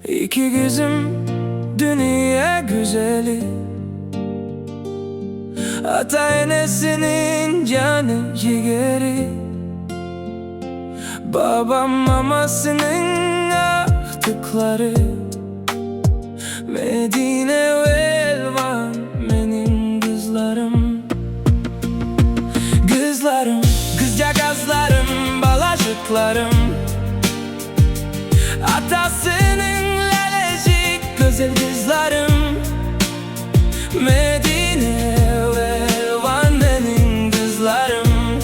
İki gözüm dünya güzeli, ata enesinin canı ciğeri, babam mamasının yaptıkları. Medine ve Elvan benim kızlarım. Kızlarım, kızca gazlarım, balacıklarım. Atasının lelecik güzel kızlarım. Medine ve Elvan benim kızlarım.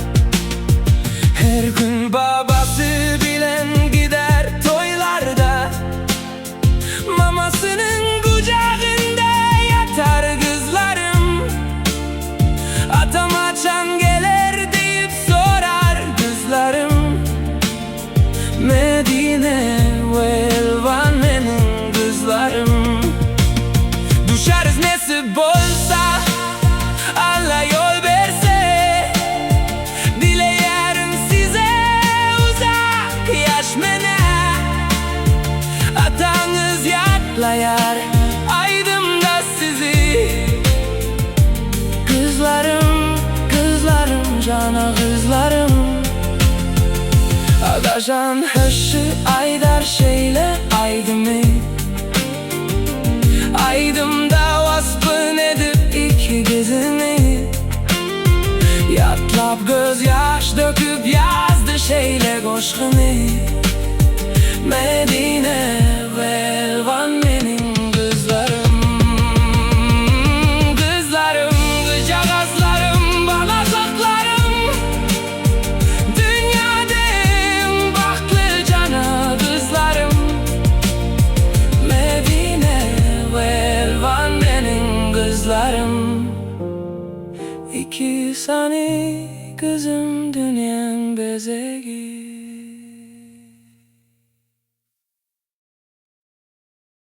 Her gün babası bilen gider toylarda, mamasının kucağında yatar kızlarım. Atam açan gelir deyip sorar kızlarım. Medine ve Elvan benim kızlarım. Düşeriz nasip olsa, Allah yol verse, dileyerim size uzak yaşmene. Atanız yaklayar aydımda sizi. Kızlarım, kızlarım, cana kızlarım. Adaşan höşü aydar şeyle aydımı. Aydımda vaspın edip iki gezini. Yatlap gözyaş döküp yazdı şeyle coşkunu. Medine ve Elvan benim kızlarım. Kızlarım, kıca gazlarım, balazaklarım. Dünyadayım baktı cana kızlarım. Medine ve Elvan benim kızlarım. İki sani kızım dünyanın bezeği.